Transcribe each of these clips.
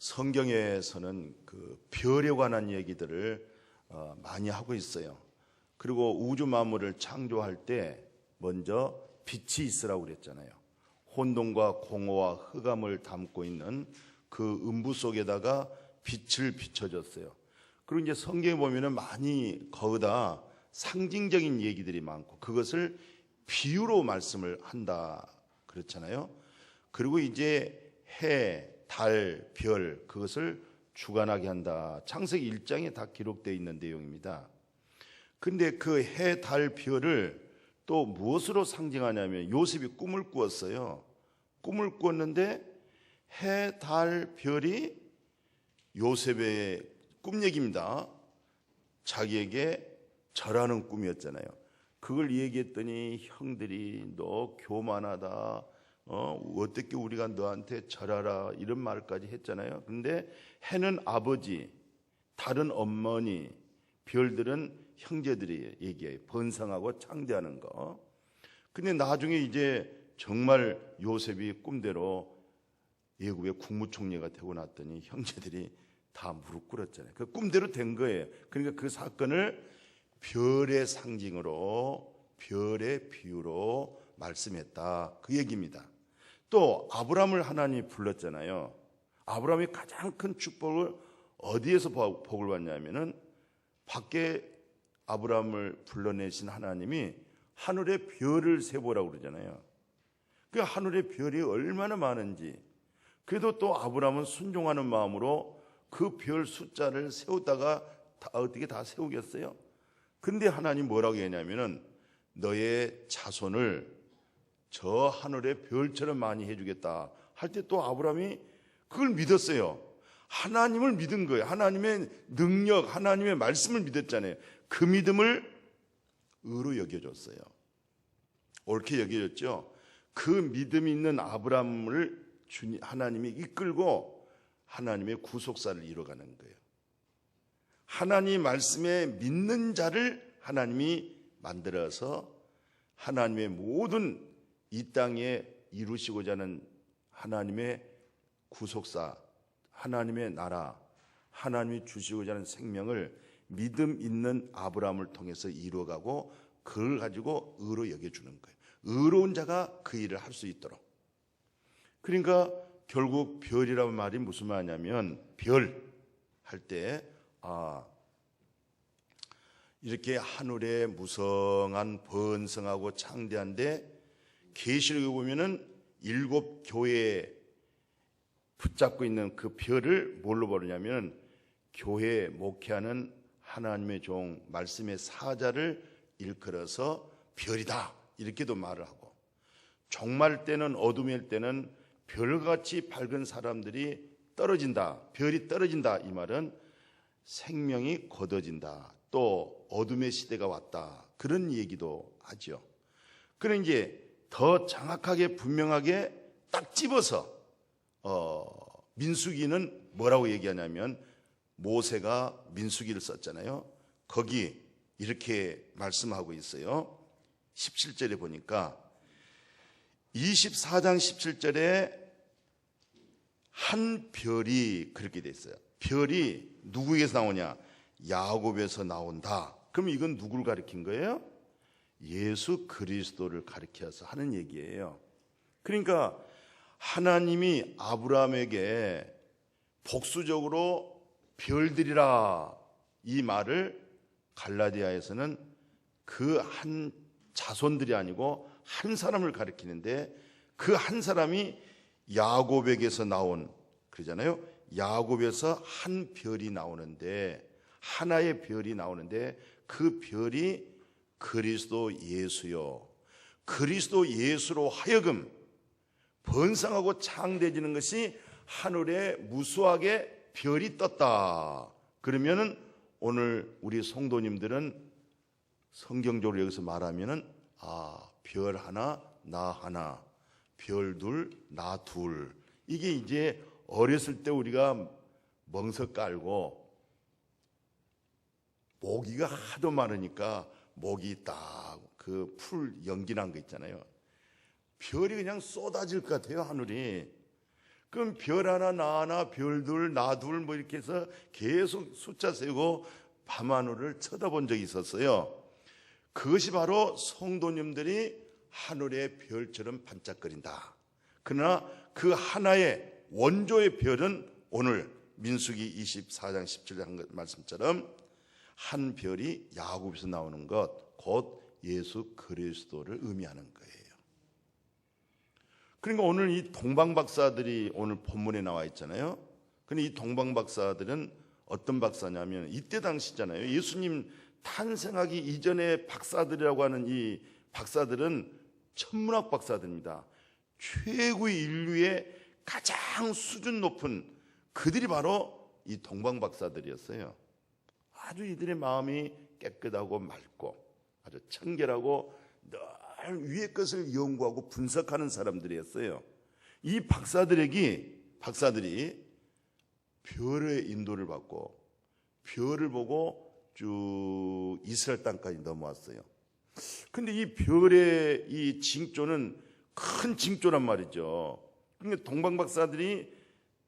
성경에서는 그 별에 관한 얘기들을 많이 하고 있어요. 그리고 우주 만물을 창조할 때 먼저 빛이 있으라고 그랬잖아요. 혼돈과 공허와 흑암을 담고 있는 그 음부 속에다가 빛을 비춰줬어요. 그리고 이제 성경에 보면은 많이 거기다 상징적인 얘기들이 많고 그것을 비유로 말씀을 한다 그렇잖아요. 그리고 이제 해, 달, 별 그것을 주관하게 한다. 창세기 1장에 다 기록되어 있는 내용입니다. 근데 그 해, 달, 별을 또 무엇으로 상징하냐면 요셉이 꿈을 꾸었어요. 꿈을 꾸었는데 해, 달, 별이 요셉의 꿈 얘기입니다. 자기에게 절하는 꿈이었잖아요. 그걸 얘기했더니 형들이 너 교만하다. 어떻게 우리가 너한테 절하라 이런 말까지 했잖아요. 근데 해는 아버지, 달은 어머니, 별들은 형제들이 얘기해요. 번성하고 창대하는 거. 근데 나중에 이제 정말 요셉이 꿈대로 애굽의 국무총리가 되고 났더니 형제들이 다 무릎 꿇었잖아요. 그 꿈대로 된 거예요. 그러니까 그 사건을 별의 상징으로, 별의 비유로 말씀했다. 그 얘기입니다. 또 아브라함을 하나님이 불렀잖아요. 아브라함이 가장 큰 축복을 어디에서 복을 받냐면은 밖에 아브라함을 불러내신 하나님이 하늘의 별을 세보라고 그러잖아요. 그 하늘의 별이 얼마나 많은지. 그래도 또 아브라함은 순종하는 마음으로 그 별 숫자를 세우다가 어떻게 다 세우겠어요? 근데 하나님 뭐라고 했냐면은 너의 자손을 저 하늘의 별처럼 많이 해주겠다 할 때 또 아브라함이 그걸 믿었어요. 하나님을 믿은 거예요. 하나님의 능력, 하나님의 말씀을 믿었잖아요. 그 믿음을 의로 여겨줬어요. 옳게 여겨줬죠. 그 믿음이 있는 아브라함을 하나님이 이끌고 하나님의 구속사를 이뤄가는 거예요. 하나님 말씀에 믿는 자를 하나님이 만들어서 하나님의 모든 이 땅에 이루시고자 하는 하나님의 구속사, 하나님의 나라, 하나님이 주시고자 하는 생명을 믿음 있는 아브라함을 통해서 이루어가고 그걸 가지고 의로 여겨주는 거예요. 의로운 자가 그 일을 할 수 있도록. 그러니까 결국 별이라는 말이 무슨 말이냐면 별 할 때 이렇게 하늘에 무성한 번성하고 창대한데 계시록에 보면은 7 교회에 붙잡고 있는 그 별을 뭘로 부르냐면 교회에 목회하는 하나님의 종 말씀의 사자를 일컬어서 별이다 이렇게도 말을 하고 종말 때는 어둠일 때는 별같이 밝은 사람들이 떨어진다 별이 떨어진다 이 말은 생명이 걷어진다 또 어둠의 시대가 왔다 그런 얘기도 하죠. 그럼 이제 더 정확하게 분명하게 딱 집어서 민수기는 뭐라고 얘기하냐면 모세가 민수기를 썼잖아요. 거기 이렇게 말씀하고 있어요. 17절에 보니까 24장 17절에 한 별이 그렇게 돼 있어요. 별이 누구에게서 나오냐? 야곱에서 나온다. 그럼 이건 누구를 가리킨 거예요? 예수 그리스도를 가리켜서 하는 얘기예요. 그러니까 하나님이 아브라함에게 복수적으로 별들이라 이 말을 갈라디아에서는 그 한 자손들이 아니고 한 사람을 가리키는데 그 한 사람이 야곱에게서 나온 그러잖아요. 야곱에서 한 별이 나오는데 하나의 별이 나오는데 그 별이 그리스도 예수요. 그리스도 예수로 하여금 번성하고 창대해지는 것이 하늘에 무수하게 별이 떴다. 그러면은 오늘 우리 성도님들은 성경적으로 여기서 말하면은 별 하나, 나 하나, 별 둘, 나 둘. 이게 이제 어렸을 때 우리가 멍석 깔고 모기가 하도 많으니까 모기 딱 그 풀 연기 난 거 있잖아요. 별이 그냥 쏟아질 것 같아요, 하늘이. 그럼 별 하나 나 하나 별 둘 나 둘 뭐 이렇게 해서 계속 숫자 세고 밤하늘을 쳐다본 적이 있었어요. 그것이 바로 성도님들이 하늘의 별처럼 반짝거린다. 그러나 그 하나의 원조의 별은 오늘 민수기 24장 17장 말씀처럼 한 별이 야곱에서 나오는 것, 곧 예수 그리스도를 의미하는 거예요. 그러니까 오늘 이 동방박사들이 오늘 본문에 나와 있잖아요. 근데 이 동방박사들은 어떤 박사냐면 이때 당시잖아요. 예수님 탄생하기 이전의 박사들이라고 하는 이 박사들은 천문학 박사들입니다. 최고의 인류의 가장 수준 높은 그들이 바로 이 동방박사들이었어요. 아주 이들의 마음이 깨끗하고 맑고 아주 청결하고 늘 위의 것을 연구하고 분석하는 사람들이었어요. 이 박사들이 별의 인도를 받고 별을 보고 쭉 이스라엘 땅까지 넘어왔어요. 근데 이 별의 이 징조는 큰 징조란 말이죠. 그러니까 동방박사들이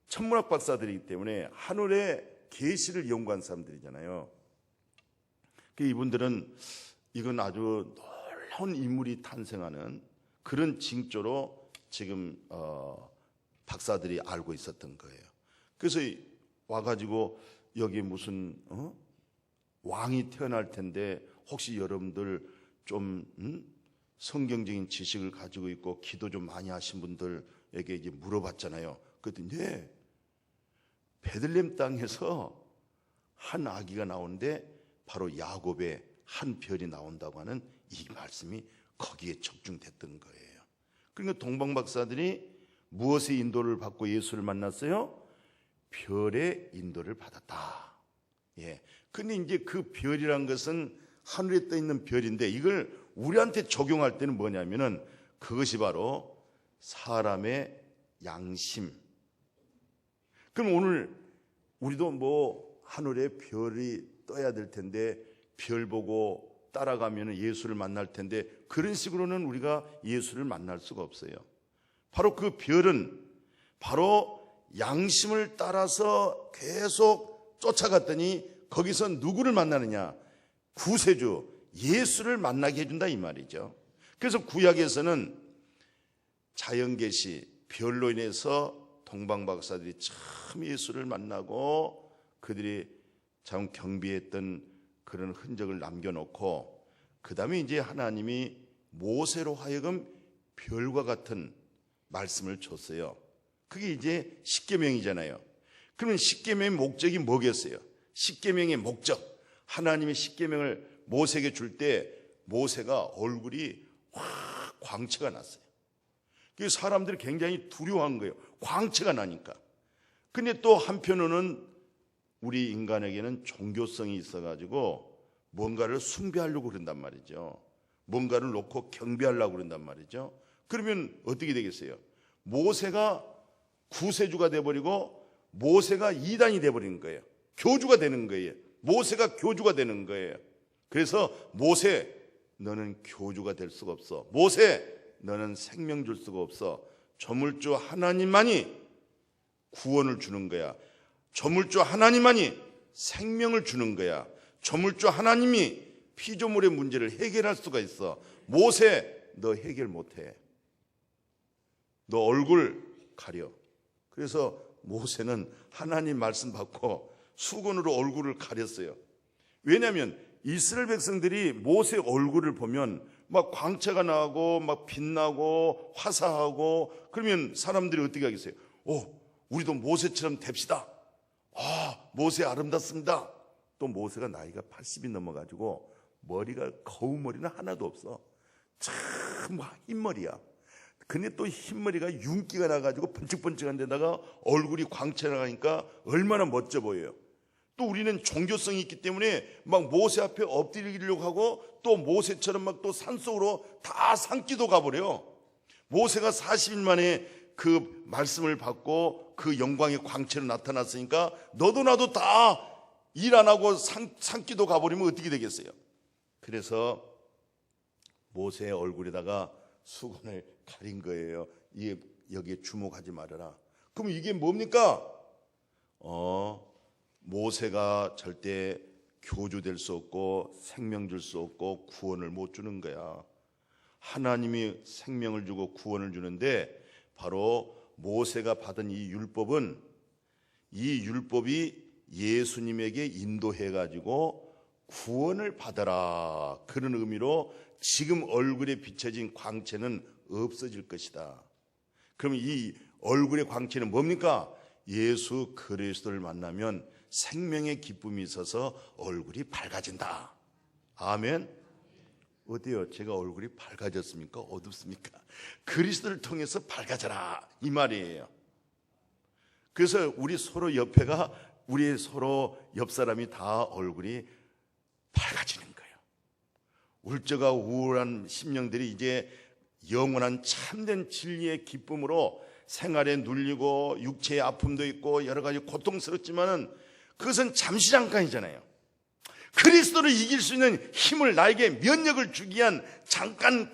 천문학 박사들이기 때문에 하늘의 계시를 연구한 사람들이잖아요. 이분들은 이건 아주 놀라운 인물이 탄생하는 그런 징조로 지금 박사들이 알고 있었던 거예요. 그래서 와가지고 여기 무슨 왕이 태어날 텐데 혹시 여러분들 좀 성경적인 지식을 가지고 있고 기도 좀 많이 하신 분들에게 이제 물어봤잖아요. 그랬더니 네, 베들레헴 땅에서 한 아기가 나오는데 바로 야곱의 한 별이 나온다고 하는 이 말씀이 거기에 적중됐던 거예요. 그러니까 동방박사들이 무엇의 인도를 받고 예수를 만났어요? 별의 인도를 받았다. 예. 근데 이제 그 별이란 것은 하늘에 떠 있는 별인데 이걸 우리한테 적용할 때는 뭐냐면은 그것이 바로 사람의 양심. 그럼 오늘 우리도 뭐 하늘에 별이 떠야 될 텐데 별 보고 따라가면 예수를 만날 텐데 그런 식으로는 우리가 예수를 만날 수가 없어요. 바로 그 별은 바로 양심을 따라서 계속 쫓아갔더니 거기서 누구를 만나느냐? 구세주 예수를 만나게 해준다 이 말이죠. 그래서 구약에서는 자연계시 별로 인해서 동방박사들이 참 예수를 만나고 그들이 참 경배했던 그런 흔적을 남겨놓고 그 다음에 이제 하나님이 모세로 하여금 별과 같은 말씀을 줬어요. 그게 이제 십계명이잖아요. 그러면 십계명의 목적이 뭐겠어요? 십계명의 목적, 하나님의 십계명을 모세에게 줄 때 모세가 얼굴이 확 광채가 났어요. 그래서 사람들이 굉장히 두려워한 거예요. 광채가 나니까. 근데 또 한편으로는 우리 인간에게는 종교성이 있어가지고 뭔가를 숭배하려고 그런단 말이죠. 뭔가를 놓고 경배하려고 그런단 말이죠. 그러면 어떻게 되겠어요? 모세가 구세주가 돼버리고 모세가 이단이 돼버리는 거예요. 교주가 되는 거예요. 모세가 교주가 되는 거예요. 그래서 모세 너는 교주가 될 수가 없어. 모세 너는 생명 줄 수가 없어. 저물주 하나님만이 구원을 주는 거야. 저물주 하나님만이 생명을 주는 거야. 저물주 하나님이 피조물의 문제를 해결할 수가 있어. 모세 너 해결 못해. 너 얼굴 가려. 그래서 모세는 하나님 말씀 받고 수건으로 얼굴을 가렸어요. 왜냐하면 이스라엘 백성들이 모세 얼굴을 보면 막 광채가 나고 막 빛나고 화사하고 그러면 사람들이 어떻게 하겠어요? 우리도 모세처럼 됩시다. 모세 아름답습니다. 또 모세가 나이가 80이 넘어가지고 머리가 거울 머리는 하나도 없어. 참 흰머리야. 근데 또 흰머리가 윤기가 나가지고 번쩍번쩍한 데다가 얼굴이 광채가 나니까 얼마나 멋져 보여요. 또 우리는 종교성이 있기 때문에 막 모세 앞에 엎드리려고 하고 또 모세처럼 막 또 산속으로 다 산기도 가버려요. 모세가 40일 만에 그 말씀을 받고 그 영광의 광채로 나타났으니까 너도 나도 다 일 안 하고 산기도 가버리면 어떻게 되겠어요? 그래서 모세의 얼굴에다가 수건을 가린 거예요. 여기에 주목하지 말아라. 그럼 이게 뭡니까? 모세가 절대 교주될 수 없고 생명 줄 수 없고 구원을 못 주는 거야. 하나님이 생명을 주고 구원을 주는데 바로 모세가 받은 이 율법은, 이 율법이 예수님에게 인도해 가지고 구원을 받아라, 그런 의미로 지금 얼굴에 비춰진 광채는 없어질 것이다. 그럼 이 얼굴의 광채는 뭡니까? 예수 그리스도를 만나면 생명의 기쁨이 있어서 얼굴이 밝아진다. 아멘. 어때요? 제가 얼굴이 밝아졌습니까? 어둡습니까? 그리스도를 통해서 밝아져라, 이 말이에요. 그래서 우리 서로 서로 옆 사람이 다 얼굴이 밝아지는 거예요. 울적하고 우울한 심령들이 이제 영원한 참된 진리의 기쁨으로 생활에 눌리고 육체의 아픔도 있고 여러 가지 고통스럽지만은 그것은 잠시 잠깐이잖아요. 그리스도를 이길 수 있는 힘을, 나에게 면역을 주기 위한 잠깐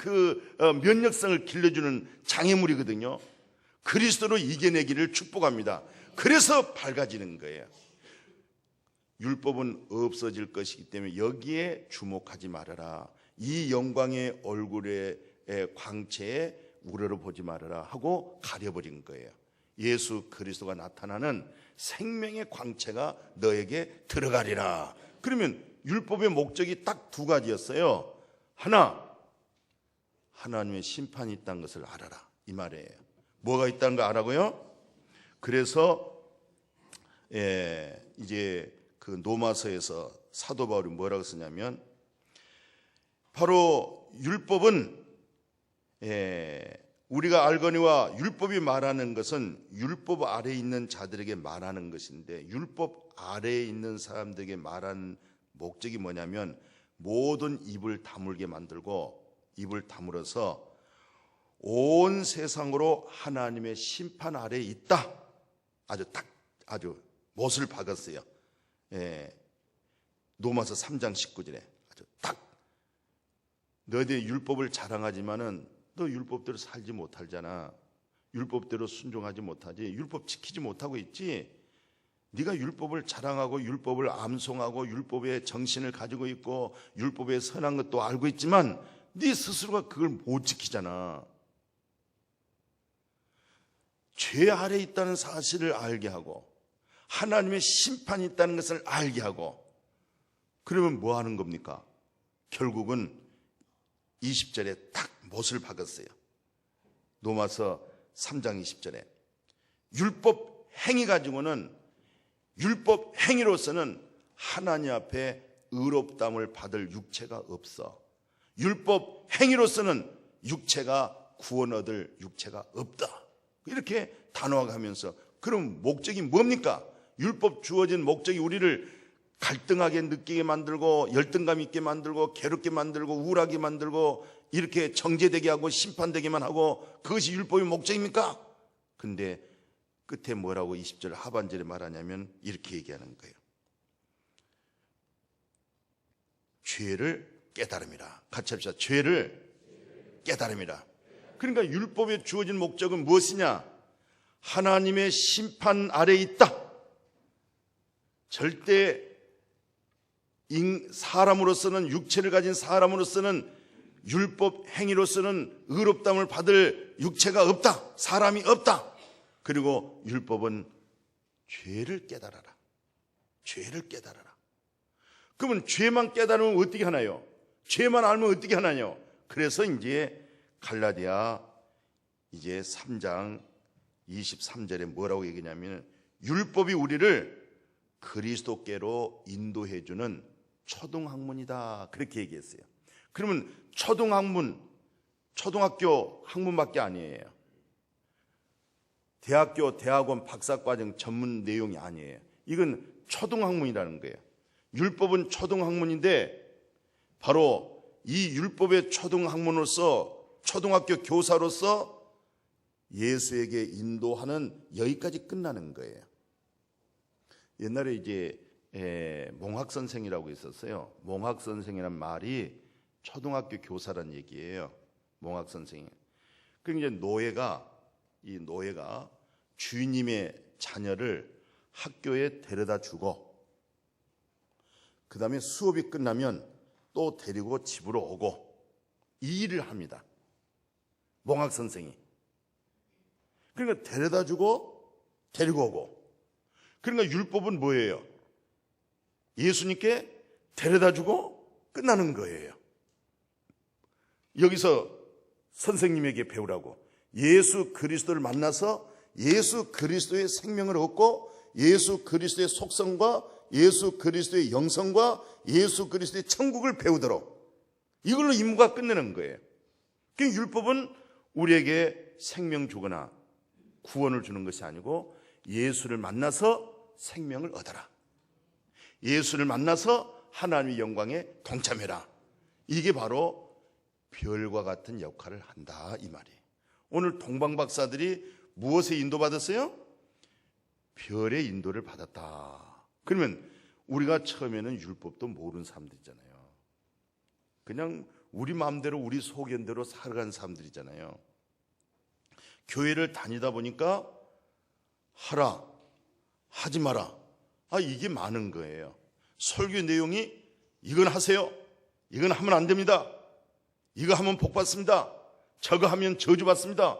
면역성을 길러주는 장애물이거든요. 그리스도로 이겨내기를 축복합니다. 그래서 밝아지는 거예요. 율법은 없어질 것이기 때문에 여기에 주목하지 말아라. 이 영광의 얼굴의 광채에 우러러보지 말아라 하고 가려버린 거예요. 예수 그리스도가 나타나는 생명의 광채가 너에게 들어가리라. 그러면 율법의 목적이 딱 두 가지였어요. 하나, 하나님의 심판이 있다는 것을 알아라, 이 말이에요. 뭐가 있다는 거 알아고요? 그래서 이제 그 로마서에서 사도 바울이 뭐라고 쓰냐면, 바로 율법은 우리가 알거니와 율법이 말하는 것은 율법 아래에 있는 자들에게 말하는 것인데, 율법 아래에 있는 사람들에게 말하는 목적이 뭐냐면 모든 입을 다물게 만들고 입을 다물어서 온 세상으로 하나님의 심판 아래에 있다. 아주 못을 박았어요. 로마서 3장 19절에 아주 딱, 너희들이 율법을 자랑하지만은 너 율법대로 살지 못하잖아. 율법대로 순종하지 못하지. 율법 지키지 못하고 있지. 네가 율법을 자랑하고 율법을 암송하고 율법의 정신을 가지고 있고 율법의 선한 것도 알고 있지만 네 스스로가 그걸 못 지키잖아. 죄 아래에 있다는 사실을 알게 하고 하나님의 심판이 있다는 것을 알게 하고, 그러면 뭐 하는 겁니까? 결국은 20절에 딱 못을 박았어요. 로마서 3장 20절에 율법 행위 가지고는, 율법 행위로서는 하나님 앞에 의롭다함을 받을 육체가 없어. 율법 행위로서는 육체가 구원 얻을 육체가 없다. 이렇게 단호하게 하면서, 그럼 목적이 뭡니까? 율법 주어진 목적이 우리를 갈등하게 느끼게 만들고 열등감 있게 만들고 괴롭게 만들고 우울하게 만들고 이렇게 정죄되게 하고 심판되게만 하고, 그것이 율법의 목적입니까? 근데 끝에 뭐라고 20절 하반절에 말하냐면 이렇게 얘기하는 거예요. 죄를 깨달음이라. 같이 합시다. 죄를 깨달음이라. 그러니까 율법에 주어진 목적은 무엇이냐? 하나님의 심판 아래에 있다. 절대 사람으로서는, 육체를 가진 사람으로서는, 율법 행위로서는 의롭다함을 받을 육체가 없다. 사람이 없다. 그리고 율법은 죄를 깨달아라. 죄를 깨달아라. 그러면 죄만 깨달으면 어떻게 하나요? 죄만 알면 어떻게 하나요? 그래서 이제 갈라디아 이제 3장 23절에 뭐라고 얘기냐면, 율법이 우리를 그리스도께로 인도해주는 초등학문이다, 그렇게 얘기했어요. 그러면 초등학교 학문밖에 아니에요. 대학원, 박사과정 전문 내용이 아니에요. 이건 초등학문이라는 거예요. 율법은 초등학문인데, 바로 이 율법의 초등학문으로서, 초등학교 교사로서 예수에게 인도하는, 여기까지 끝나는 거예요. 옛날에 이제 몽학선생이라고 있었어요. 몽학선생이란 말이 초등학교 교사란 얘기예요. 몽학선생이. 그럼 이제 노예가 주인님의 자녀를 학교에 데려다 주고 그 다음에 수업이 끝나면 또 데리고 집으로 오고 이 일을 합니다. 몽학 선생이. 그러니까 데려다 주고 데리고 오고. 그러니까 율법은 뭐예요? 예수님께 데려다 주고 끝나는 거예요. 여기서 선생님에게 배우라고. 예수 그리스도를 만나서 예수 그리스도의 생명을 얻고 예수 그리스도의 속성과 예수 그리스도의 영성과 예수 그리스도의 천국을 배우도록 이걸로 임무가 끝내는 거예요. 그러니까 율법은 우리에게 생명 주거나 구원을 주는 것이 아니고 예수를 만나서 생명을 얻어라. 예수를 만나서 하나님의 영광에 동참해라. 이게 바로 별과 같은 역할을 한다 이 말이에요. 오늘 동방 박사들이 무엇에 인도받았어요? 별의 인도를 받았다. 그러면 우리가 처음에는 율법도 모르는 사람들이잖아요. 그냥 우리 마음대로 우리 소견대로 살아가는 사람들이잖아요. 교회를 다니다 보니까 하라, 하지 마라. 이게 많은 거예요. 설교 내용이 이건 하세요. 이건 하면 안 됩니다. 이거 하면 복 받습니다. 저거 하면 저주 받습니다.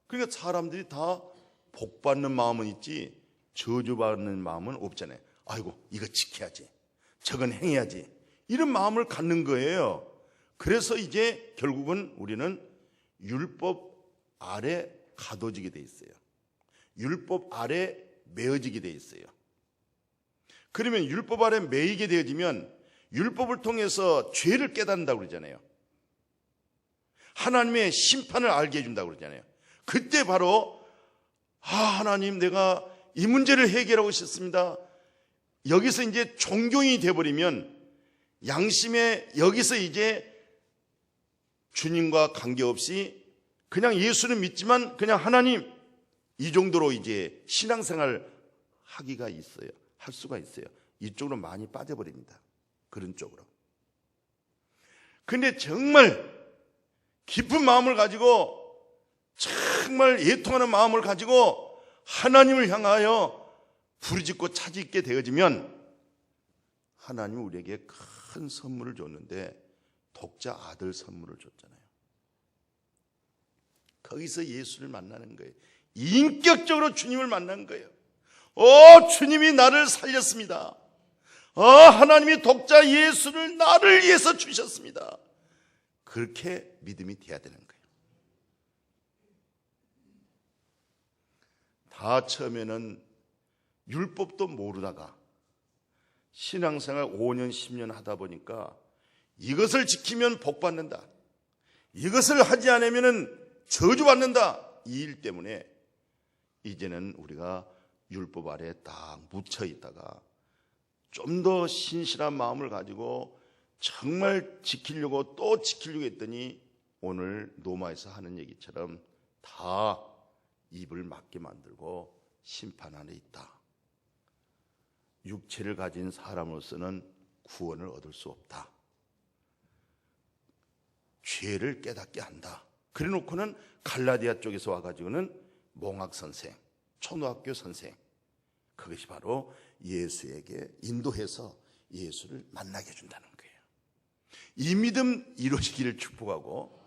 그러니까 사람들이 다 복 받는 마음은 있지 저주 받는 마음은 없잖아요. 아이고 이거 지켜야지. 저건 행해야지. 이런 마음을 갖는 거예요. 그래서 이제 결국은 우리는 율법 아래 가둬지게 돼 있어요. 율법 아래 매어지게 돼 있어요. 그러면 율법 아래 매이게 되어지면 율법을 통해서 죄를 깨닫는다고 그러잖아요. 하나님의 심판을 알게 해준다고 그러잖아요. 그때 바로 하나님 내가 이 문제를 해결하고 싶습니다. 여기서 이제 종교인이 돼버리면 양심에 여기서 이제 주님과 관계없이 그냥 예수는 믿지만 그냥 하나님 이 정도로 이제 신앙생활 하기가 있어요. 할 수가 있어요. 이쪽으로 많이 빠져버립니다. 그런 쪽으로. 근데 정말 깊은 마음을 가지고 정말 예통하는 마음을 가지고 하나님을 향하여 부르짖고 차짓게 되어지면 하나님은 우리에게 큰 선물을 줬는데 독자 아들 선물을 줬잖아요. 거기서 예수를 만나는 거예요. 인격적으로 주님을 만난 거예요. 주님이 나를 살렸습니다. 하나님이 독자 예수를 나를 위해서 주셨습니다. 그렇게 믿음이 돼야 되는 거예요. 다 처음에는 율법도 모르다가 신앙생활 5년 10년 하다 보니까 이것을 지키면 복 받는다, 이것을 하지 않으면 저주받는다, 이 일 때문에 이제는 우리가 율법 아래에 딱 묻혀 있다가 좀 더 신실한 마음을 가지고 정말 지키려고 또 지키려고 했더니 오늘 로마에서 하는 얘기처럼 다 입을 막게 만들고 심판 안에 있다. 육체를 가진 사람으로서는 구원을 얻을 수 없다. 죄를 깨닫게 한다. 그래 놓고는 갈라디아 쪽에서 와가지고는 몽학 선생, 초등학교 선생, 그것이 바로 예수에게 인도해서 예수를 만나게 해준다는 거예요. 이 믿음 이루어지기를 축복하고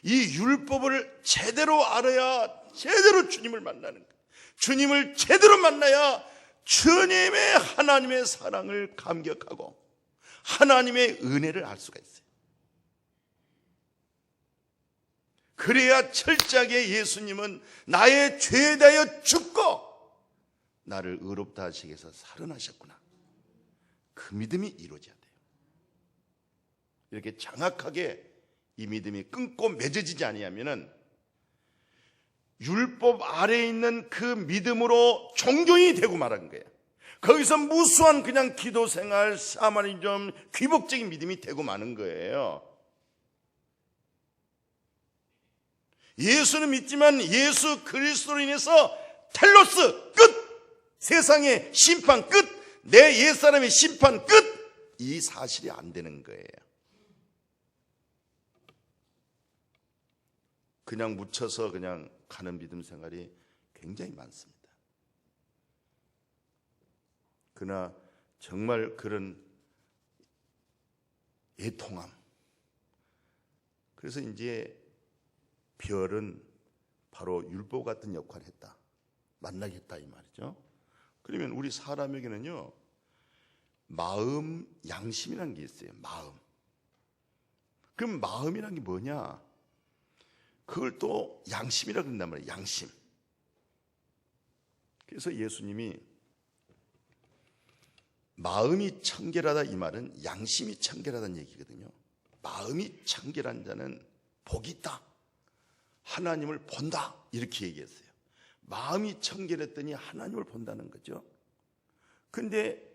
이 율법을 제대로 알아야 제대로 주님을 만나는 거예요. 주님을 제대로 만나야 주님의 하나님의 사랑을 감격하고 하나님의 은혜를 알 수가 있어요. 그래야 철저하게 예수님은 나의 죄에 대하여 죽고 나를 의롭다 하시기 위해서 살아나셨구나. 그 믿음이 이루어져야 돼요. 이렇게 정확하게 이 믿음이 끊고 맺어지지 아니하면은 율법 아래에 있는 그 믿음으로 종교인이 되고 말한 거예요. 거기서 무수한 그냥 기도 생활, 샤머니즘, 귀복적인 믿음이 되고 마는 거예요. 예수는 믿지만 예수 그리스도로 인해서 텔로스 끝! 세상의 심판 끝! 내 옛사람의 심판 끝! 이 사실이 안 되는 거예요. 그냥 묻혀서 그냥 가는 믿음 생활이 굉장히 많습니다. 그러나 정말 그런 애통함, 그래서 이제 별은 바로 율법 같은 역할을 했다, 만나겠다 이 말이죠. 그러면 우리 사람에게는요, 마음, 양심이라는 게 있어요. 마음. 그럼 마음이라는 게 뭐냐? 그걸 또 양심이라고 그런단 말이에요. 양심. 그래서 예수님이 마음이 청결하다 이 말은 양심이 청결하다는 얘기거든요. 마음이 청결한 자는 복이 있다, 하나님을 본다, 이렇게 얘기했어요. 마음이 청결했더니 하나님을 본다는 거죠. 근데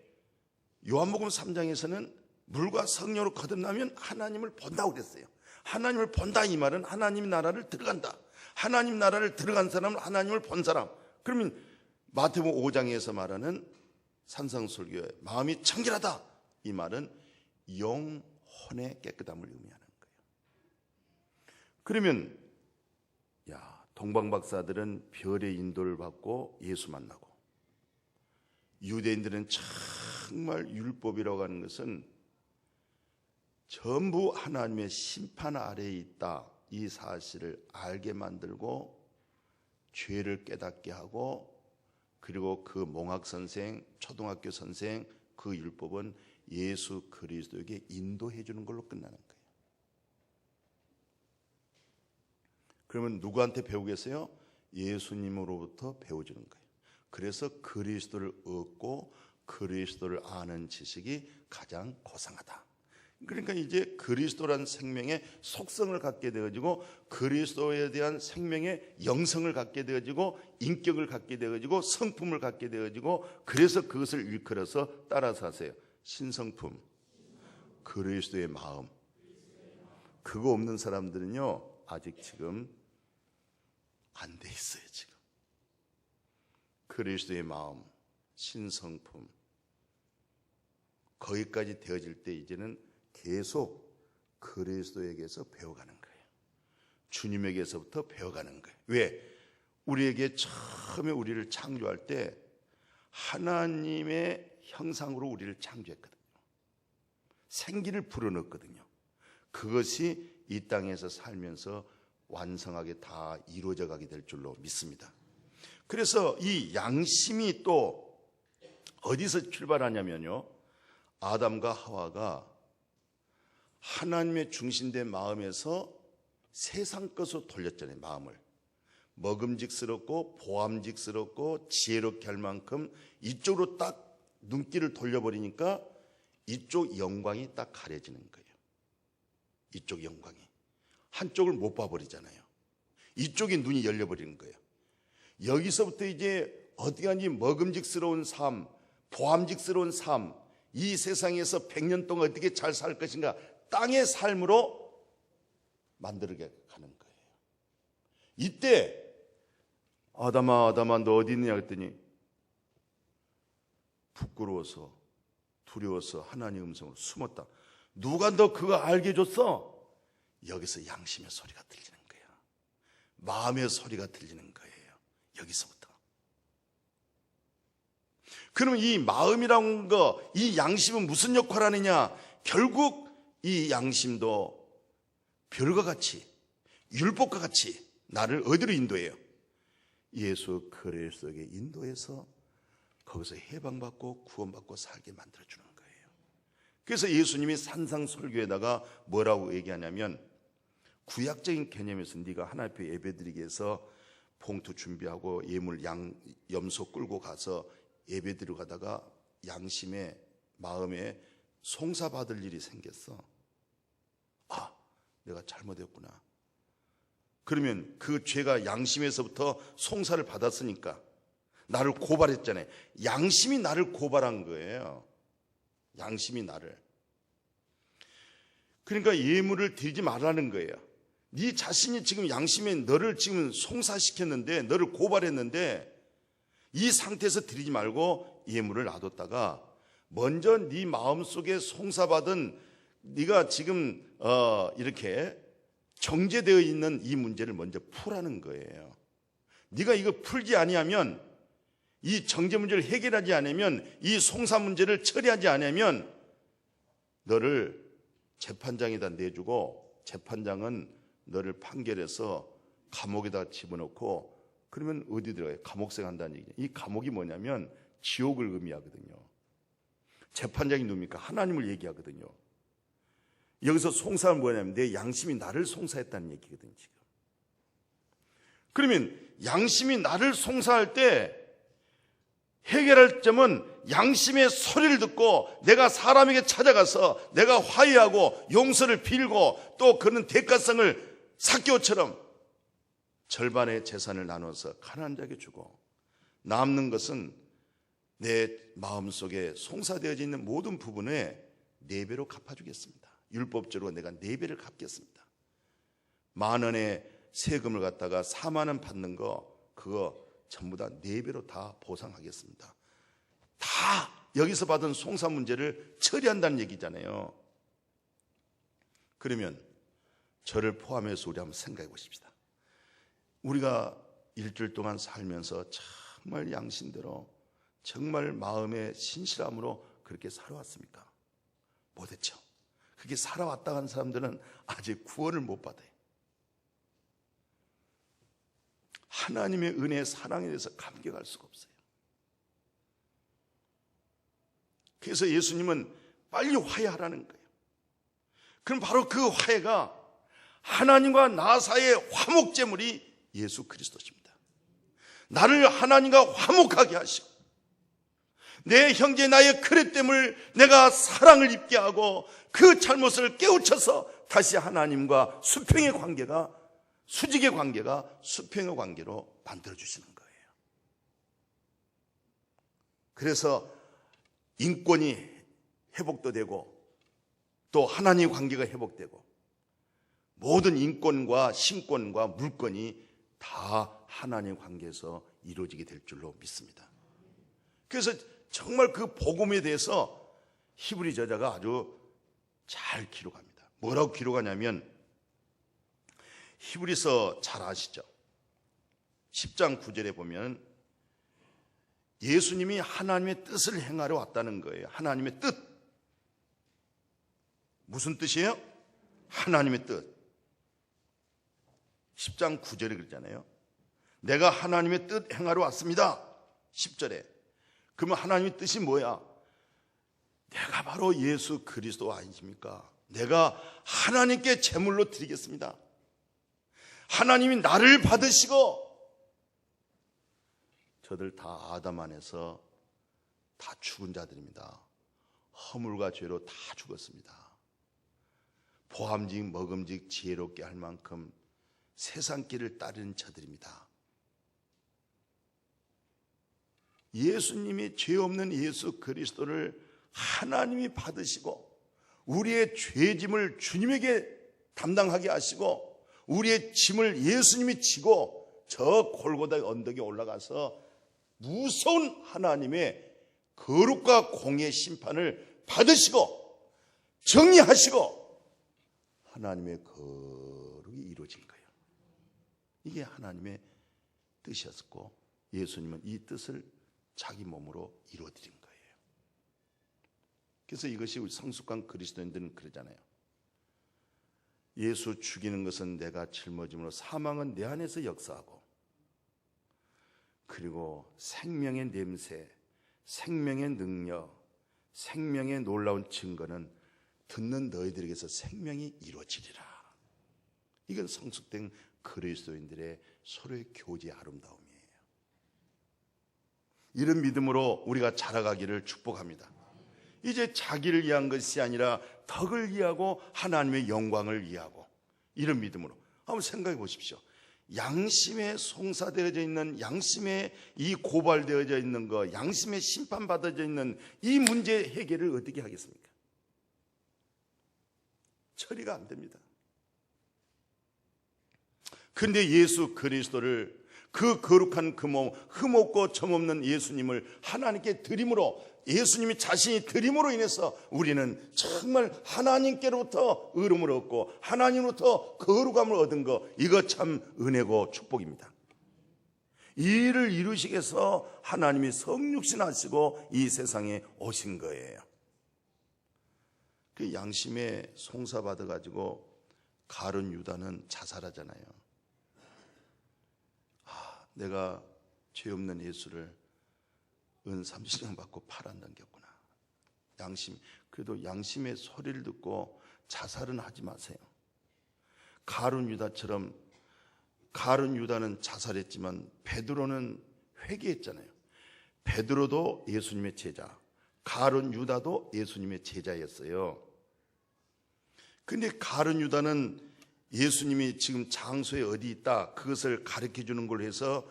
요한복음 3장에서는 물과 성령으로 거듭나면 하나님을 본다고 그랬어요. 하나님을 본다 이 말은 하나님 나라를 들어간다, 하나님 나라를 들어간 사람은 하나님을 본 사람. 그러면 마태복음 5장에서 말하는 산상설교의 마음이 청결하다 이 말은 영혼의 깨끗함을 의미하는 거예요. 그러면 동방박사들은 별의 인도를 받고 예수 만나고, 유대인들은 정말 율법이라고 하는 것은 전부 하나님의 심판 아래에 있다, 이 사실을 알게 만들고 죄를 깨닫게 하고, 그리고 그 몽학선생, 초등학교 선생, 그 율법은 예수 그리스도에게 인도해 주는 걸로 끝나는 거예요. 그러면 누구한테 배우겠어요? 예수님으로부터 배워주는 거예요. 그래서 그리스도를 얻고 그리스도를 아는 지식이 가장 고상하다. 그러니까 이제 그리스도란 생명의 속성을 갖게 되어지고, 그리스도에 대한 생명의 영성을 갖게 되어지고, 인격을 갖게 되어지고, 성품을 갖게 되어지고, 그래서 그것을 일컬어서 따라서 하세요. 신성품, 그리스도의 마음. 그거 없는 사람들은요, 아직 지금 안 돼 있어요. 지금 그리스도의 마음, 신성품, 거기까지 되어질 때 이제는 계속 그리스도에게서 배워가는 거예요. 주님에게서부터 배워가는 거예요. 왜? 우리에게 처음에 우리를 창조할 때 하나님의 형상으로 우리를 창조했거든요. 생기를 불어넣었거든요. 그것이 이 땅에서 살면서 완성하게 다 이루어져 가게 될 줄로 믿습니다. 그래서 이 양심이 또 어디서 출발하냐면요, 아담과 하와가 하나님의 중심된 마음에서 세상 것으로 돌렸잖아요. 마음을 먹음직스럽고 보암직스럽고 지혜롭게 할 만큼 이쪽으로 딱 눈길을 돌려버리니까 이쪽 영광이 딱 가려지는 거예요. 이쪽 영광이 한쪽을 못 봐버리잖아요. 이쪽이 눈이 열려버리는 거예요. 여기서부터 이제 어떻게 하니 먹음직스러운 삶, 보암직스러운 삶, 이 세상에서 100년 동안 어떻게 잘 살 것인가, 땅의 삶으로 만들어가는 거예요. 이때 아담아 아담아 너 어디 있느냐 그랬더니 부끄러워서 두려워서 하나님의 음성으로 숨었다. 누가 너 그거 알게 해줬어? 여기서 양심의 소리가 들리는 거예요. 마음의 소리가 들리는 거예요. 여기서부터. 그러면 이 마음이라는 거, 이 양심은 무슨 역할을 하느냐? 결국 이 양심도 별과 같이, 율법과 같이 나를 어디로 인도해요? 예수 그리스도에게 인도해서 거기서 해방받고 구원받고 살게 만들어주는 거예요. 그래서 예수님이 산상설교에다가 뭐라고 얘기하냐면, 구약적인 개념에서 네가 하나님 앞에 예배드리기 위해서 봉투 준비하고 예물 염소 끌고 가서 예배드리러 가다가 양심에 마음에 송사받을 일이 생겼어. 아, 내가 잘못했구나. 그러면 그 죄가 양심에서부터 송사를 받았으니까 나를 고발했잖아요. 양심이 나를 고발한 거예요. 양심이 나를. 그러니까 예물을 드리지 말라는 거예요. 네 자신이 지금 양심에 너를 지금 송사시켰는데, 너를 고발했는데, 이 상태에서 드리지 말고 예물을 놔뒀다가 먼저 네 마음속에 송사받은, 네가 지금 이렇게 정제되어 있는 이 문제를 먼저 풀라는 거예요. 네가 이거 풀지 아니하면, 이 정제 문제를 해결하지 않으면, 이 송사 문제를 처리하지 않으면 너를 재판장에다 내주고 재판장은 너를 판결해서 감옥에다 집어넣고, 그러면 어디 들어가요? 감옥생 한다는 얘기죠. 이 감옥이 뭐냐면 지옥을 의미하거든요. 재판장이 누굽니까? 하나님을 얘기하거든요. 여기서 송사는 뭐냐면 내 양심이 나를 송사했다는 얘기거든요, 지금. 그러면 양심이 나를 송사할 때 해결할 점은 양심의 소리를 듣고 내가 사람에게 찾아가서 내가 화해하고 용서를 빌고 또 그런 대가성을 삭개오처럼 절반의 재산을 나눠서 가난한 자에게 주고, 남는 것은 내 마음속에 송사되어져 있는 모든 부분에 4배로 갚아주겠습니다. 율법적으로 내가 4배를 갚겠습니다. 10,000원의 세금을 갖다가 40,000원 받는 거, 그거 전부 다 4배로 다 보상하겠습니다. 다 여기서 받은 송사 문제를 처리한다는 얘기잖아요. 그러면 저를 포함해서 우리 한번 생각해 보십시다. 우리가 일주일 동안 살면서 정말 양심대로, 정말 마음의 신실함으로 그렇게 살아왔습니까? 못했죠. 그렇게 살아왔다 한 사람들은 아직 구원을 못 받아요. 하나님의 은혜의 사랑에 대해서 감격할 수가 없어요. 그래서 예수님은 빨리 화해하라는 거예요. 그럼 바로 그 화해가 하나님과 나 사이의 화목제물이 예수 그리스도십니다. 나를 하나님과 화목하게 하시고 내 형제 나의 그릇됨을 내가 사랑을 입게 하고 그 잘못을 깨우쳐서 다시 하나님과 수평의 관계가, 수직의 관계가 수평의 관계로 만들어주시는 거예요. 그래서 인권이 회복도 되고 또 하나님의 관계가 회복되고 모든 인권과 신권과 물권이 다 하나님의 관계에서 이루어지게 될 줄로 믿습니다. 그래서 정말 그 복음에 대해서 히브리 저자가 아주 잘 기록합니다. 뭐라고 기록하냐면, 히브리서 잘 아시죠? 10장 9절에 보면 예수님이 하나님의 뜻을 행하러 왔다는 거예요. 하나님의 뜻. 무슨 뜻이에요? 하나님의 뜻. 10장 9절에 그러잖아요. 내가 하나님의 뜻 행하러 왔습니다. 10절에. 그러면 하나님의 뜻이 뭐야? 내가 바로 예수 그리스도 아니십니까? 내가 하나님께 제물로 드리겠습니다. 하나님이 나를 받으시고, 저들 다 아담 안에서 다 죽은 자들입니다. 허물과 죄로 다 죽었습니다. 보암직 먹음직 지혜롭게 할 만큼 세상 길을 따르는 자들입니다. 예수님이 죄 없는 예수 그리스도를 하나님이 받으시고 우리의 죄짐을 주님에게 담당하게 하시고 우리의 짐을 예수님이 지고 저 골고다 언덕에 올라가서 무서운 하나님의 거룩과 공의 심판을 받으시고 정리하시고 하나님의 거룩이 이루어진 거예요. 이게 하나님의 뜻이었고 예수님은 이 뜻을 자기 몸으로 이루어드린 거예요. 그래서 이것이 우리 성숙한 그리스도인들은 그러잖아요. 예수 죽이는 것은 내가 짊어짐으로 사망은 내 안에서 역사하고, 그리고 생명의 냄새, 생명의 능력, 생명의 놀라운 증거는 듣는 너희들에게서 생명이 이루어지리라. 이건 성숙된 그리스도인들의 서로의 교제의 아름다움이에요. 이런 믿음으로 우리가 자라가기를 축복합니다. 이제 자기를 위한 것이 아니라 덕을 위하고 하나님의 영광을 위하고, 이런 믿음으로 한번 생각해 보십시오. 양심에 송사되어져 있는, 양심에 이 고발되어져 있는 것, 양심에 심판받아져 있는 이 문제 해결을 어떻게 하겠습니까? 처리가 안 됩니다. 그런데 예수 그리스도를, 그 거룩한 그 몸, 흠없고 점없는 예수님을 하나님께 드림으로, 예수님이 자신이 드림으로 인해서 우리는 정말 하나님께로부터 의로움을 얻고 하나님으로부터 거룩함을 얻은 것, 이거 참 은혜고 축복입니다. 이 일을 이루시기 위해서 하나님이 성육신하시고 이 세상에 오신 거예요. 그 양심에 송사받아가지고 가룟 유다는 자살하잖아요. 내가 죄 없는 예수를 은 30년 받고 팔아넘겼구나. 그래도 양심의 소리를 듣고 자살은 하지 마세요. 가룟 유다는 자살했지만 베드로는 회개했잖아요. 베드로도 예수님의 제자, 가룟 유다도 예수님의 제자였어요. 근데 가룟 유다는 예수님이 지금 장소에 어디 있다 그것을 가르쳐 주는 걸로 해서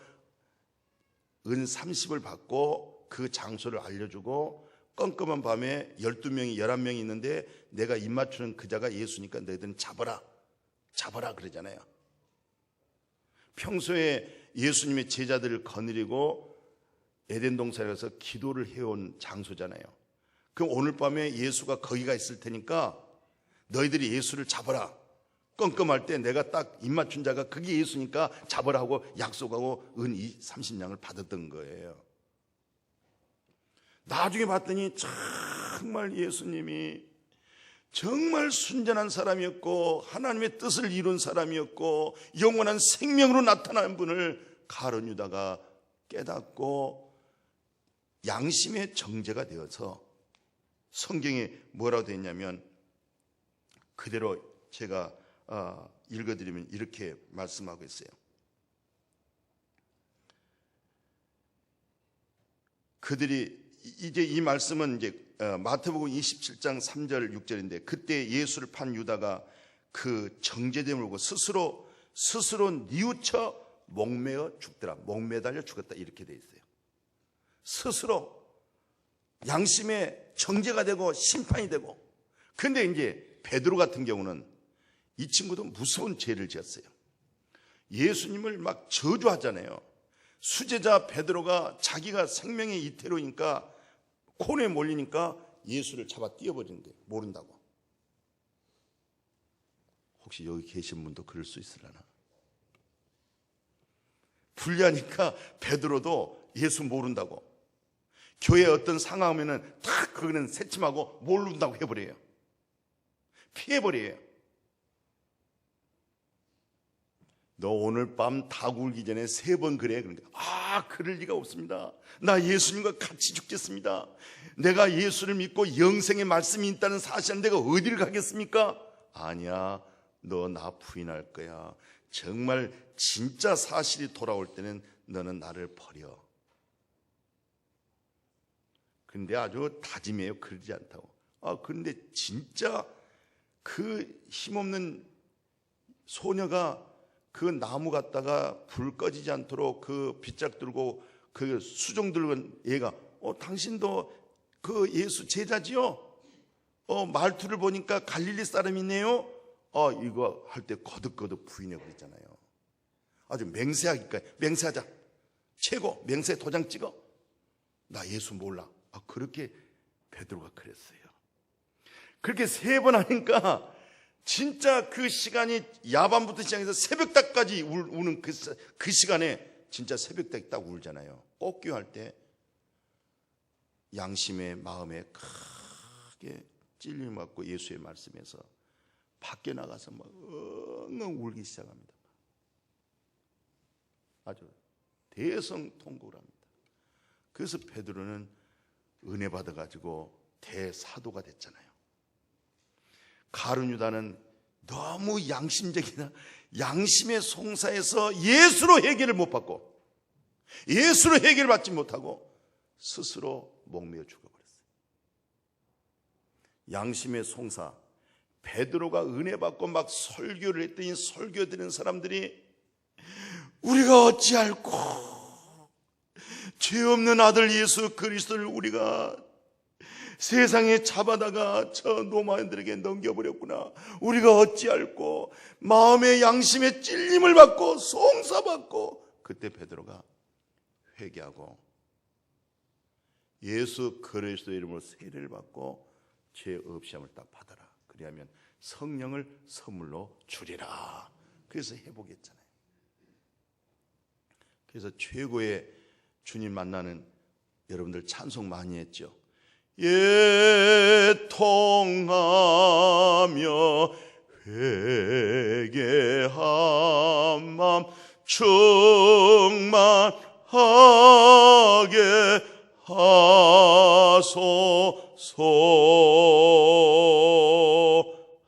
은 30을 받고 그 장소를 알려주고 껌껌한 밤에 12명이 11명이 있는데 내가 입 맞추는 그자가 예수니까 너희들은 잡아라 그러잖아요. 평소에 예수님의 제자들을 거느리고 에덴 동산에 가서 기도를 해온 장소잖아요. 그럼 오늘 밤에 예수가 거기가 있을 테니까 너희들이 예수를 잡아라. 껌껌할 때 내가 딱 입 맞춘 자가 그게 예수니까 잡으라 하고 약속하고 은 30냥을 받았던 거예요. 나중에 봤더니 정말 예수님이 정말 순전한 사람이었고 하나님의 뜻을 이룬 사람이었고 영원한 생명으로 나타난 분을 가룟 유다가 깨닫고 양심의 정죄가 되어서 성경에 뭐라고 되어 있냐면 그대로 제가 읽어드리면 이렇게 말씀하고 있어요. 그들이 이제 이 말씀은 이제 마태복음 27장 3절 6절인데 그때 예수를 판 유다가 그 정죄됨을 보고 스스로 뉘우쳐 목매어 죽더라. 목매달려 죽었다 이렇게 돼 있어요. 스스로 양심의 정죄가 되고 심판이 되고. 근데 이제 베드로 같은 경우는 이 친구도 무서운 죄를 지었어요. 예수님을 막 저주하잖아요. 수제자 베드로가 자기가 생명의 이태로니까 콘에 몰리니까 예수를 잡아 띄워버리는데 모른다고. 혹시 여기 계신 분도 그럴 수 있으려나? 불리하니까 베드로도 예수 모른다고. 교회 어떤 상황하면은 다 그거는 새침하고 모른다고 해버려요. 피해버려요. 너 오늘 밤 다 굴기 전에 3번 그래. 그러니까 그럴 리가 없습니다. 나 예수님과 같이 죽겠습니다. 내가 예수를 믿고 영생의 말씀이 있다는 사실은 내가 어디를 가겠습니까? 아니야, 너 나 부인할 거야. 정말 진짜 사실이 돌아올 때는 너는 나를 버려. 근데 아주 다짐해요. 그러지 않다고. 그런데 진짜 그 힘없는 소녀가 그 나무 갖다가 불 꺼지지 않도록 그 빗짝 들고 그 수종 들고 얘가 당신도 그 예수 제자지요? 말투를 보니까 갈릴리 사람이네요? 이거 할 때 거듭거듭 부인해 버렸잖아요. 아주 맹세하자. 최고 맹세 도장 찍어. 나 예수 몰라. 그렇게 베드로가 그랬어요. 그렇게 3번 하니까 진짜 그 시간이 야밤부터 시작해서 새벽닭까지 우는 그 시간에 진짜 새벽닭이 딱 울잖아요. 꽃기할 때 양심의 마음에 크게 찔림을 받고 예수의 말씀에서 밖에 나가서 막 엉엉 울기 시작합니다. 아주 대성통곡을 합니다. 그래서 베드로는 은혜 받아가지고 대사도가 됐잖아요. 가룟 유다는 너무 양심적이나 양심의 송사에서 예수로 해결을 못 받고 예수로 해결을 받지 못하고 스스로 목매어 죽어버렸어요. 양심의 송사, 베드로가 은혜 받고 막 설교를 했더니 설교 드리는 사람들이 우리가 어찌할꼬 죄 없는 아들 예수 그리스도를 우리가 세상에 잡아다가 저 노마인들에게 넘겨버렸구나. 우리가 어찌할꼬 마음의 양심의 찔림을 받고 송사받고. 그때 베드로가 회개하고 예수 그리스도 이름으로 세례를 받고 죄 없이함을 딱 받아라. 그리하면 성령을 선물로 주리라. 그래서 회복했잖아요. 그래서 최고의 주님 만나는 여러분들 찬송 많이 했죠. 애통하며 회개한 마음 충만하게 하소서.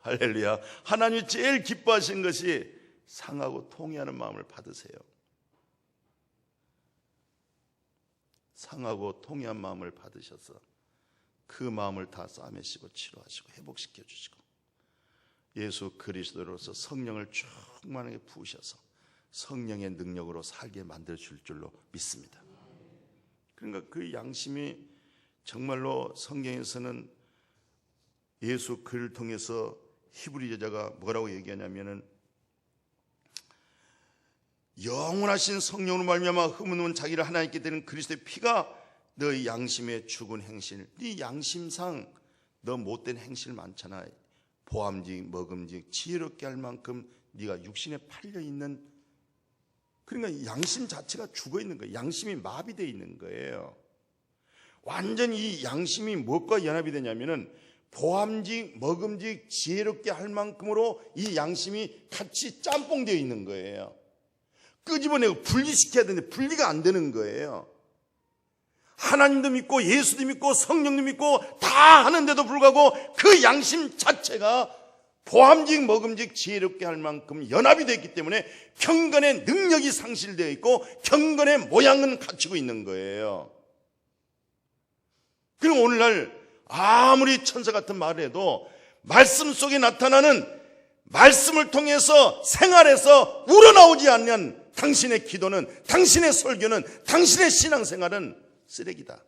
할렐루야. 하나님이 제일 기뻐하신 것이 상하고 통회하는 마음을 받으세요. 상하고 통회한 마음을 받으셔서 그 마음을 다 싸매시고 치료하시고 회복시켜 주시고 예수 그리스도로서 성령을 충만하게 부으셔서 성령의 능력으로 살게 만들어 줄 줄로 믿습니다. 그러니까 그 양심이 정말로 성경에서는 예수 그를 통해서 히브리 여자가 뭐라고 얘기하냐면은 영원하신 성령으로 말미암아 흠은 자기를 하나님께 드리는 그리스도의 피가 너의 양심의 죽은 행실, 네 양심상 너 못된 행실 많잖아. 보암직 먹음직 지혜롭게 할 만큼 네가 육신에 팔려 있는, 그러니까 양심 자체가 죽어 있는 거예요. 양심이 마비되어 있는 거예요. 완전히 이 양심이 무엇과 연합이 되냐면은 보암직 먹음직 지혜롭게 할 만큼으로 이 양심이 같이 짬뽕되어 있는 거예요. 끄집어내고 분리시켜야 되는데 분리가 안 되는 거예요. 하나님도 믿고 예수도 믿고 성령도 믿고 다 하는데도 불구하고 그 양심 자체가 보암직 먹음직 지혜롭게 할 만큼 연합이 되어 있기 때문에 경건의 능력이 상실되어 있고 경건의 모양은 갖추고 있는 거예요. 그럼 오늘날 아무리 천사 같은 말을 해도 말씀 속에 나타나는 말씀을 통해서 생활에서 우러나오지 않는 당신의 기도는, 당신의 설교는, 당신의 신앙생활은 쓰레기다.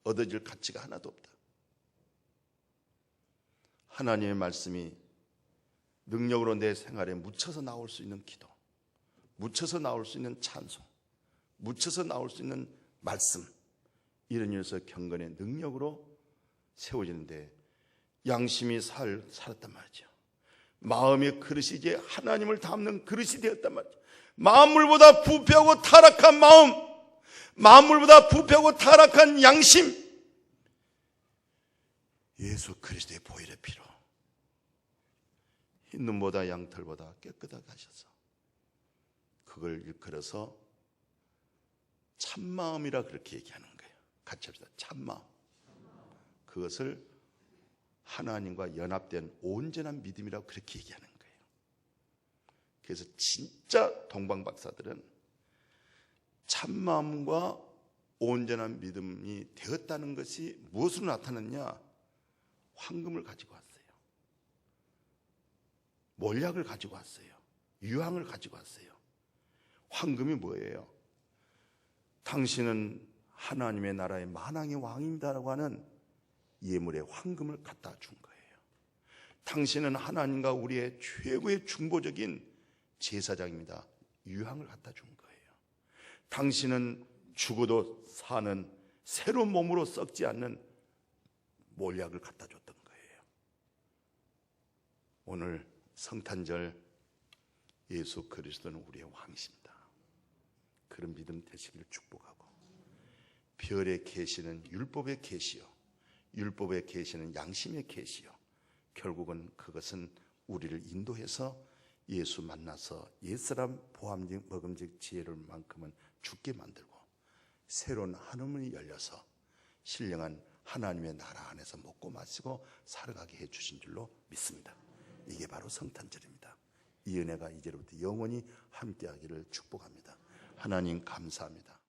얻어질 가치가 하나도 없다. 하나님의 말씀이 능력으로 내 생활에 묻혀서 나올 수 있는 기도, 묻혀서 나올 수 있는 찬송, 묻혀서 나올 수 있는 말씀, 이런 일에서 경건의 능력으로 세워지는데 양심이 살았단 말이죠. 마음의 그릇이 이제 하나님을 담는 그릇이 되었단 말이죠. 만물보다 부패하고 타락한 마음, 만물보다 부패하고 타락한 양심, 예수 그리스도의 보혈의 피로 흰 눈보다 양털보다 깨끗하게 하셔서 그걸 일컬어서 참마음이라 그렇게 얘기하는 거예요. 같이 합시다. 참마음. 그것을 하나님과 연합된 온전한 믿음이라고 그렇게 얘기하는 거예요. 그래서 진짜 동방박사들은 참마음과 온전한 믿음이 되었다는 것이 무엇으로 나타났냐? 황금을 가지고 왔어요. 몰약을 가지고 왔어요. 유황을 가지고 왔어요. 황금이 뭐예요? 당신은 하나님의 나라의 만왕의 왕입니다라고 하는 예물에 황금을 갖다 준 거예요. 당신은 하나님과 우리의 최고의 중보적인 제사장입니다. 유황을 갖다 준 거예요. 당신은 죽어도 사는 새로운 몸으로 썩지 않는 몰약을 갖다 줬던 거예요. 오늘 성탄절 예수 그리스도는 우리의 왕이십니다. 그런 믿음 되시기를 축복하고, 별의 계시는 율법의 계시요, 율법의 계시는 양심의 계시요, 결국은 그것은 우리를 인도해서 예수 만나서 옛사람 보암직 먹음직 지혜를 만큼은 죽게 만들고 새로운 하늘문이 열려서 신령한 하나님의 나라 안에서 먹고 마시고 살아가게 해주신 줄로 믿습니다. 이게 바로 성탄절입니다. 이 은혜가 이제로부터 영원히 함께하기를 축복합니다. 하나님 감사합니다.